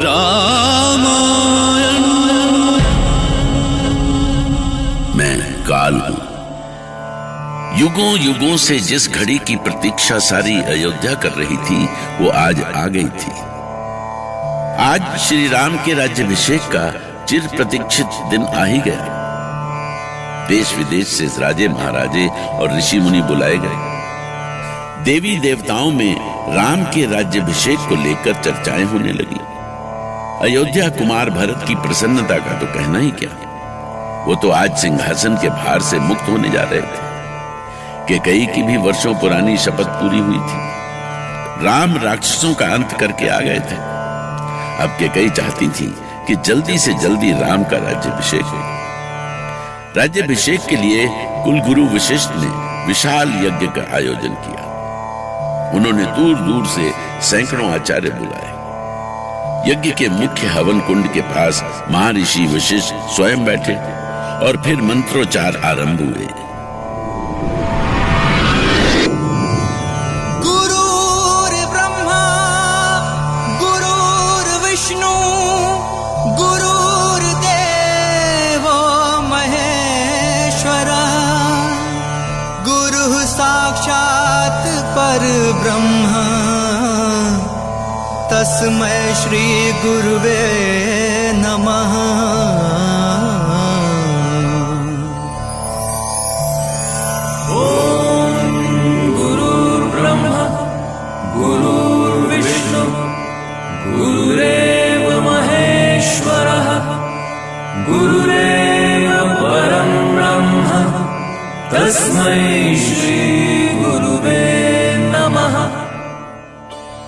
रामायण। मैं काल हूं। युगों युगों से जिस घड़ी की प्रतीक्षा सारी अयोध्या कर रही थी वो आज आ गई थी। आज श्री राम के राज्याभिषेक का चिर प्रतीक्षित दिन आ ही गया। देश विदेश से राजे महाराजे और ऋषि मुनि बुलाए गए। देवी देवताओं में राम के राज्याभिषेक को लेकर चर्चाएं होने लगी। अयोध्या कुमार भरत की प्रसन्नता का तो कहना ही क्या। वो तो आज सिंहासन के भार से मुक्त होने जा रहे थे। कैकेयी की भी वर्षों पुरानी शपथ पूरी हुई थी। राम राक्षसों का अंत करके आ गए थे। अब कैकेयी चाहती थी कि जल्दी से जल्दी राम का राज्याभिषेक हो। राज्याभिषेक के लिए कुलगुरु वशिष्ठ ने विशाल यज्ञ का आयोजन किया। उन्होंने दूर दूर से सैकड़ों आचार्य बुलाए। यज्ञ के मुख्य हवन कुंड के पास महर्षि वशिष्ठ स्वयं बैठे और फिर मंत्रोच्चार आरंभ हुए। विष्णु गुरुर्देवो महेश्वरा गुरुः साक्षात् परब्रह्म तस्मै श्री गुरुवे नमः। ओम गुरुर्ब्रह्मा गुरुर्विष्णु गुरुरेव महेश्वरः गुरुरेव परं ब्रह्म तस्मै श्री गुरुवे नमः।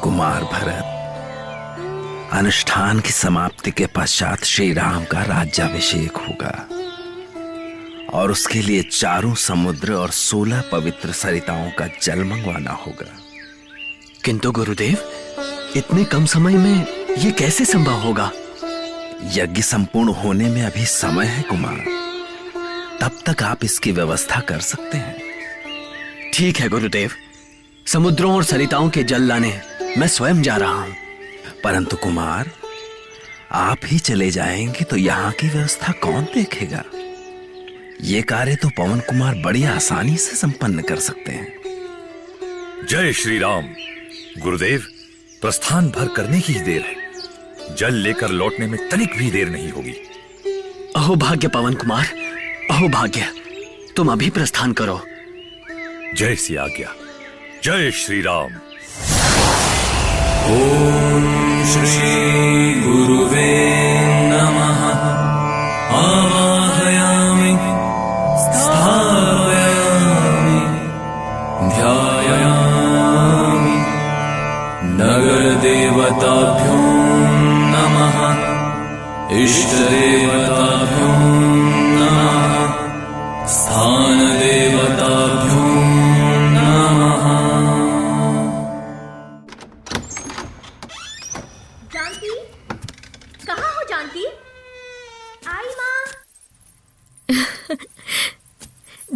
कुमार भरत, अनुष्ठान की समाप्ति के पश्चात श्री राम का राज्याभिषेक होगा और उसके लिए चारों समुद्र और 16 पवित्र सरिताओं का जल मंगवाना होगा। किंतु गुरुदेव, इतने कम समय में ये कैसे संभव होगा? यज्ञ संपूर्ण होने में अभी समय है कुमार। तब तक आप इसकी व्यवस्था कर सकते हैं। ठीक है गुरुदेव, समुद्रों और सरिताओं के जल लाने मैं स्वयं जा रहा हूं। परंतु कुमार, आप ही चले जाएंगे तो यहाँ की व्यवस्था कौन देखेगा? ये कार्य तो पवन कुमार बड़ी आसानी से संपन्न कर सकते हैं। जय श्री राम। गुरुदेव, प्रस्थान भर करने की ही देर है। जल लेकर लौटने में तनिक भी देर नहीं होगी। अहो भाग्य पवन कुमार, अहो भाग्य, तुम अभी प्रस्थान करो। जय सी आज्ञा। जय श्री राम। ओम श्री गुरुवे नमः। आवाहयामि स्थापयामि ध्यायामि। नगर देवताभ्यो नमः। इष्ट देवताभ्यो नमः। स्थान देवताभ्यो नमः। जानकी, कहाँ हो जानकी? आई माँ।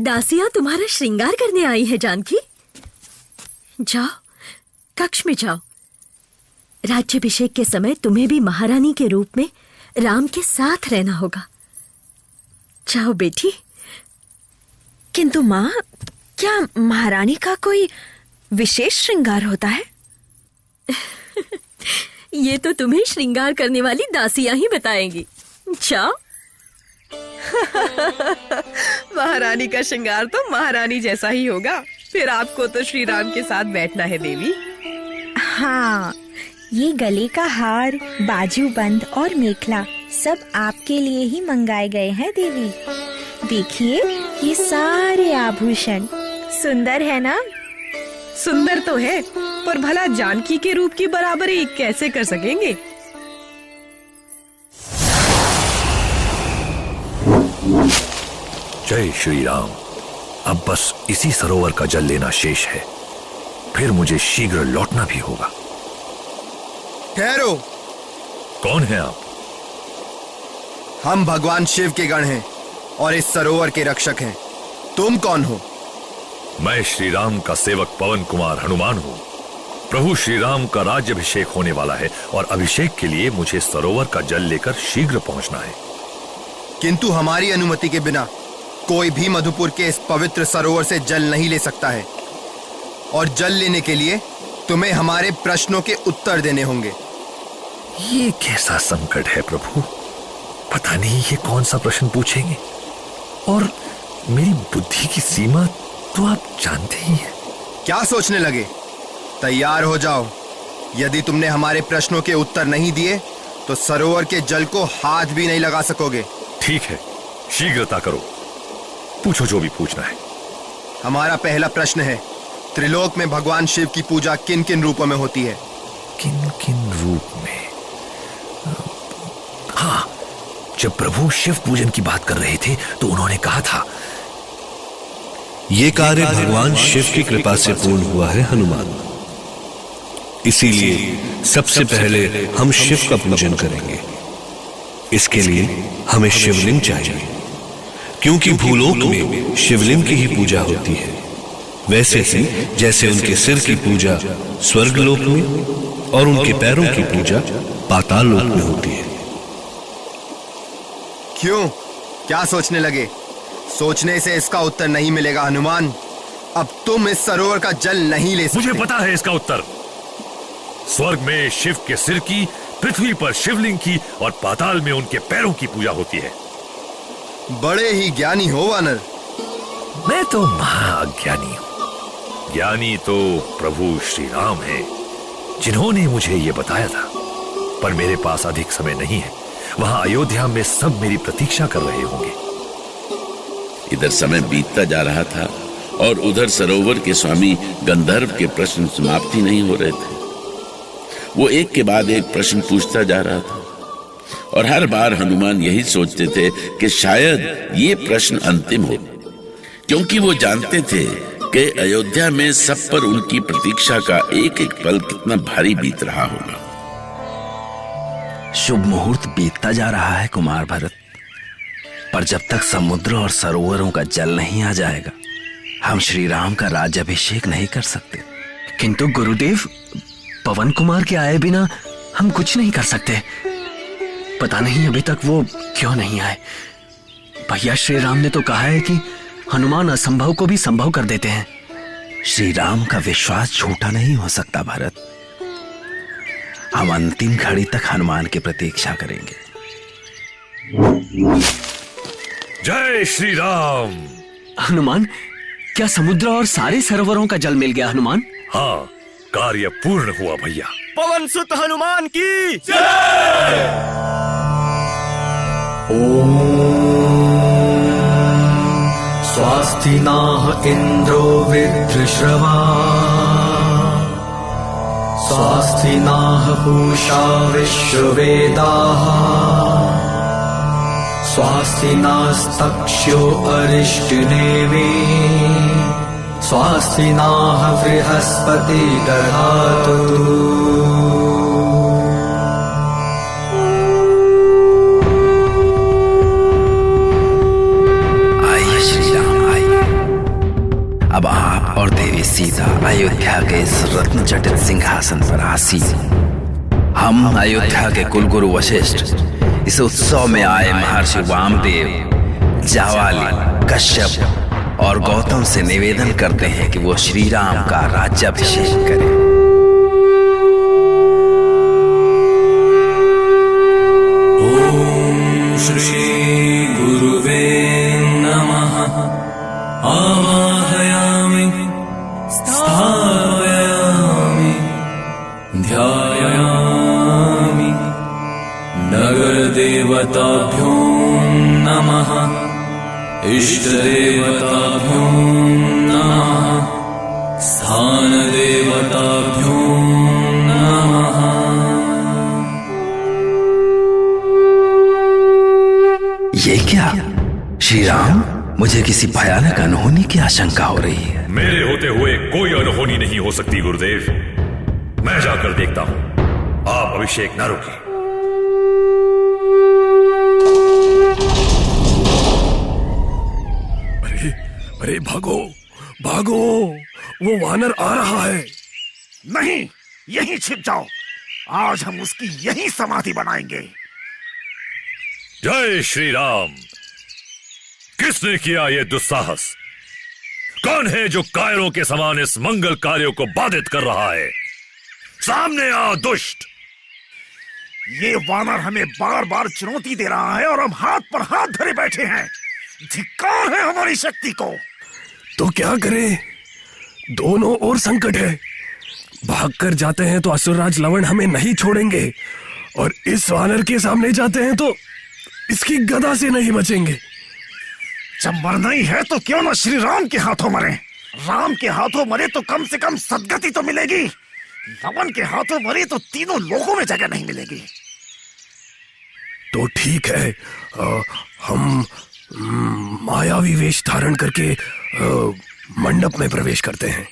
दासियां तुम्हारा श्रृंगार करने आई है जानकी। जाओ, कक्ष में जाओ। राज्याभिषेक के समय तुम्हें भी महारानी के रूप में राम के साथ रहना होगा। जाओ बेटी। किंतु माँ, क्या महारानी का कोई विशेष श्रृंगार होता है? ये तो तुम्हें श्रृंगार करने वाली दासियां ही बताएंगी। जाओ। महारानी का श्रृंगार तो महारानी जैसा ही होगा। फिर आपको तो श्री राम के साथ बैठना है देवी। हाँ, ये गले का हार, बाजूबंद और मेखला सब आपके लिए ही मंगाए गए हैं देवी। देखिए, ये सारे आभूषण सुंदर है ना? सुंदर तो है, पर भला जानकी के रूप की बराबरी कैसे कर सकेंगे? जय श्री राम। अब बस इसी सरोवर का जल लेना शेष है, फिर मुझे शीघ्र लौटना भी होगा। ठहरो। कौन है आप? हम भगवान शिव के गण हैं और इस सरोवर के रक्षक हैं। तुम कौन हो? मैं श्री राम का सेवक पवन कुमार हनुमान हूं। प्रभु श्री राम का राज्याभिषेक होने वाला है और अभिषेक के लिए मुझे सरोवर का जल लेकर शीघ्र पहुंचना है। किंतु हमारी अनुमति के बिना कोई भी मधुपुर के इस पवित्र सरोवर से जल नहीं ले सकता है, और जल लेने के लिए तुम्हें हमारे प्रश्नों के उत्तर देने होंगे। ये कैसा संकट है प्रभु, पता नहीं ये कौन सा प्रश्न पूछेंगे, और मेरी बुद्धि की सीमा तो आप जानते ही हैं। क्या सोचने लगे? तैयार हो जाओ। यदि तुमने हमारे प्रश्नों के उत्तर नहीं दिए तो सरोवर के जल को हाथ भी नहीं लगा सकोगे। ठीक है, शीघ्रता करो, पूछो जो भी पूछना है। हमारा पहला प्रश्न है, त्रिलोक में भगवान शिव की पूजा किन किन रूपों में होती है? किन किन रूप में? हाँ, जब प्रभु शिव पूजन की बात कर रहे थे तो उन्होंने कहा था, ये कार्य भगवान शिव की कृपा से पूर्ण हुआ है हनुमान, इसीलिए सबसे पहले हम शिव का पूजन करेंगे। इसके लिए हमें शिवलिंग चाहिए, क्योंकि भूलोक में शिवलिंग की ही पूजा होती है, वैसे ही जैसे उनके सिर की पूजा स्वर्गलोक में और उनके पैरों की पूजा पाताल लोक में होती है। क्यों, क्या सोचने लगे? सोचने से इसका उत्तर नहीं मिलेगा हनुमान। अब तुम इस सरोवर का जल नहीं ले सकते। मुझे पता है इसका उत्तर। स्वर्ग में शिव के सिर की, पृथ्वी पर शिवलिंग की और पाताल में उनके पैरों की पूजा होती है। बड़े ही ज्ञानी हो वानर। मैं तो महाज्ञानी हूं। ज्ञानी तो प्रभु श्री राम हैं, जिन्होंने मुझे ये बताया था। पर मेरे पास अधिक समय नहीं है, वहां अयोध्या में सब मेरी प्रतीक्षा कर रहे होंगे। इधर समय बीतता जा रहा था और उधर सरोवर के स्वामी गंधर्व के प्रश्न समाप्ति नहीं हो रहे थे। वो एक के बाद एक प्रश्न पूछता जा रहा था और हर बार हनुमान यही सोचते थे कि शायद ये प्रश्न अंतिम हो, क्योंकि वो जानते थे कि अयोध्या में सब पर उनकी प्रतीक्षा का एक एक पल कितना भारी बीत रहा होगा। शुभ मुहूर्त बीतता जा रहा है कुमार भरत, पर जब तक समुद्र और सरोवरों का जल नहीं आ जाएगा हम श्री राम का राज्याभिषेक नहीं कर सकते। किंतु गुरुदेव, पवन कुमार के आए बिना हम कुछ नहीं कर सकते। पता नहीं अभी तक वो क्यों नहीं आए। भैया श्री राम ने तो कहा है कि हनुमान असंभव को भी संभव कर देते हैं। श्री राम का विश्वास झूठा नहीं हो सकता भरत। हम अंतिम घड़ी तक हनुमान की प्रतीक्षा करेंगे। जय श्री राम। हनुमान, क्या समुद्र और सारे सरोवरों का जल मिल गया हनुमान? हाँ, कार्य पूर्ण हुआ भैया। पवन सुत हनुमान की स्वास्ति नाह इंद्रो विद्रश्रवा, स्वास्ति नाह पूषा विश्ववेदाः, स्वास्ति नास्तक्ष्यो अरिष्टनेमि, स्वास्ति नाह बृहस्पति दधातु। आइए श्री राम, आइए। अब आप और देवी सीता अयोध्या के इस रत्न जटित सिंहासन पर आसीन। हम अयोध्या के कुलगुरु वशिष्ठ इस उत्सव में आए महर्षि वामदेव, जावाली, कश्यप और गौतम से निवेदन करते हैं कि वो श्री राम का राज्याभिषेक करें। ओम श्री गुरुवे नमः। आवाहयामि, स्थापयामि, ध्यायामि। नगर देवताभ्यो नमः, इष्ट देवताभ्यो नमः, स्थान देवताभ्यो नमः। ये क्या श्री राम, मुझे किसी भयानक अनहोनी की आशंका हो रही है। मेरे होते हुए कोई अनहोनी नहीं हो सकती गुरुदेव। मैं जाकर देखता हूं, आप अभिषेक न रोकें। अरे भागो भागो, वो वानर आ रहा है। नहीं, यहीं छिप जाओ, आज हम उसकी यहीं समाधि बनाएंगे। जय श्री राम। किसने किया ये दुस्साहस? कौन है जो कायरों के समान इस मंगल कार्यों को बाधित कर रहा है? सामने आ दुष्ट। ये वानर हमें बार बार चुनौती दे रहा है और हम हाथ पर हाथ धरे बैठे हैं। धिक्कार है हमारी शक्ति को। तो क्या करें? दोनों ओर संकट है। भागकर जाते हैं तो असुरराज लवण हमें नहीं छोड़ेंगे, और इस वानर के सामने जाते हैं तो इसकी गदा से नहीं बचेंगे। जब मरना ही है तो क्यों ना श्री राम के हाथों मरे। राम के हाथों मरे तो कम से कम सद्गति तो मिलेगी। लवण के हाथों मरे तो तीनों लोगों में जगह नहीं मिलेगी। तो ठीक है, हम मायावी वेश धारण करके मंडप में प्रवेश करते हैं।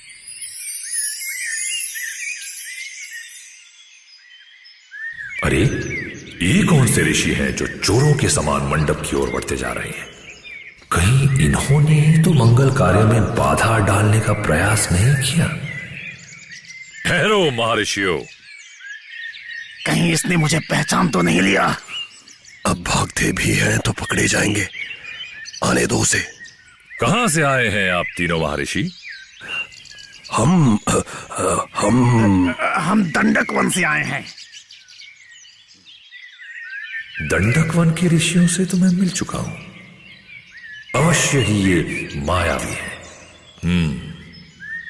अरे ये कौन से ऋषि हैं जो चोरों के समान मंडप की ओर बढ़ते जा रहे हैं? कहीं इन्होंने तो मंगल कार्य में बाधा डालने का प्रयास नहीं किया? ठहरो महर्षियों, कहीं इसने मुझे पहचान तो नहीं लिया? अब भागते भी हैं तो पकड़े जाएंगे, आने दो उसे। कहां से आए हैं आप तीनों महर्षि? हम दंडक वन से आए हैं। दंडक वन के ऋषियों से तो मैं मिल चुका हूं। अवश्य ही ये मायावी है।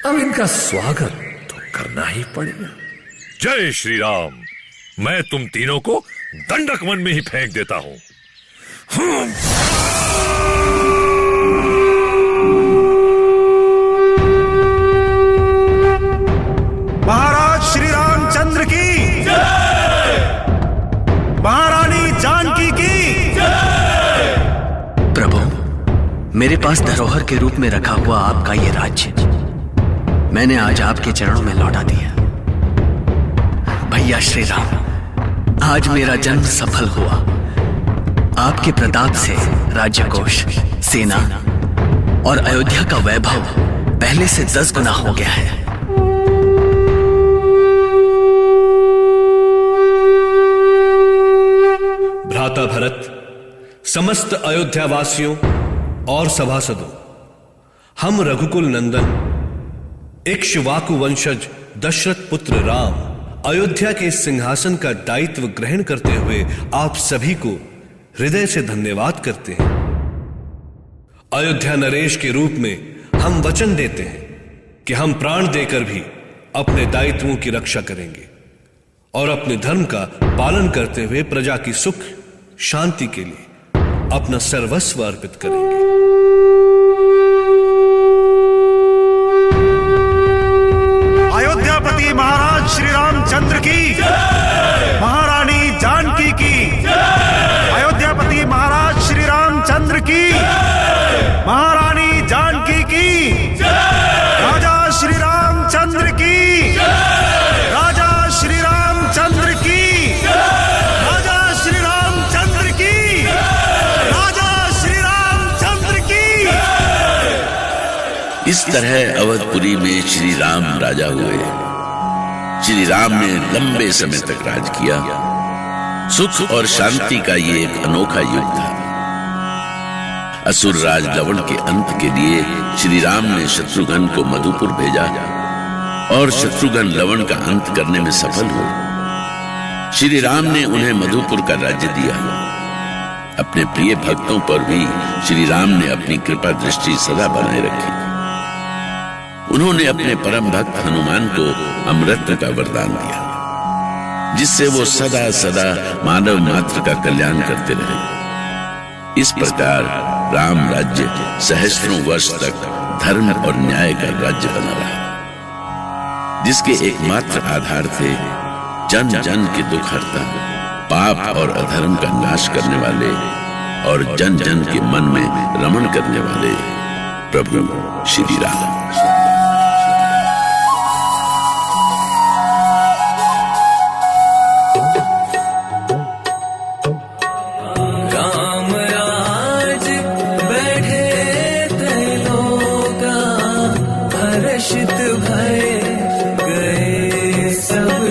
अब इनका स्वागत तो करना ही पड़ेगा। जय श्री राम। मैं तुम तीनों को दंडक वन में ही फेंक देता हूं। महाराज श्री रामचंद्र की जय। महारानी जानकी की जय। प्रभु, मेरे पास धरोहर के रूप में रखा हुआ आपका ये राज्य मैंने आज आपके चरणों में लौटा दिया। भैया श्री राम, आज मेरा जन्म सफल हुआ। आपके प्रताप से राज्यकोष, सेना और अयोध्या का वैभव पहले से 10 गुना हो गया है। भ्राता भरत, समस्त अयोध्या वासियों और सभासदों, हम रघुकुल नंदन इक्ष्वाकु वंशज दशरथ पुत्र राम अयोध्या के सिंहासन का दायित्व ग्रहण करते हुए आप सभी को हृदय से धन्यवाद करते हैं। अयोध्या नरेश के रूप में हम वचन देते हैं कि हम प्राण देकर भी अपने दायित्वों की रक्षा करेंगे और अपने धर्म का पालन करते हुए प्रजा की सुख शांति के लिए अपना सर्वस्व अर्पित करेंगे। अयोध्यापति महाराज श्री रामचंद्र की जय। महारानी जानकी की जय। अयोध्यापति महाराज श्री रामचंद्र की जय। महारानी जानकी की जय। राजा श्री रामचंद्र की जय। राजा श्री रामचंद्र की जय। राजा श्री रामचंद्र की जय। राजा श्री रामचंद्र की जय। इस तरह अवधपुरी में श्री राम राजा हुए। श्री राम ने लंबे समय तक राज किया। सुख और शांति का ये एक अनोखा युग था। असुर राज लवण के अंत के लिए श्री राम ने शत्रुघ्न को मधुपुर भेजा और शत्रुघ्न लवण का अंत करने में सफल हुए। श्री राम ने उन्हें मधुपुर का राज्य दिया। अपने प्रिय भक्तों पर भी श्री राम ने अपनी कृपा दृष्टि सदा बनाए रखी। उन्होंने अपने परम भक्त हनुमान को अमृत का वरदान दिया, जिससे वो सदा सदा मानव मात्र का कल्याण करते रहे। इस प्रकार राम राज्य सहस्त्रों वर्ष तक धर्म और न्याय का राज्य बना रहा, जिसके एकमात्र आधार थे जन जन के दुख हरता, पाप और अधर्म का नाश करने वाले और जन जन के मन में रमण करने वाले प्रभु श्री राम। हर्षित भय गए सब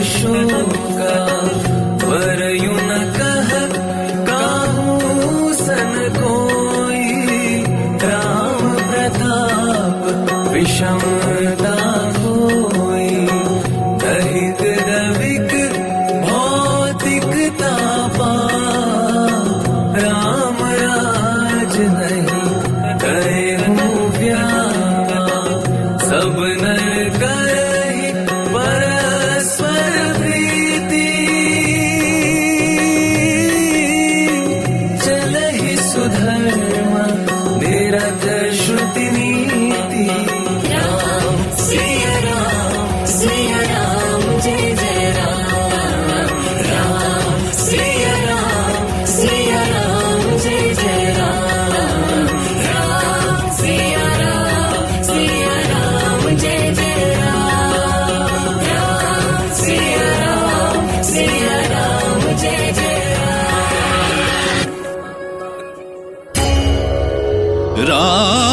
आ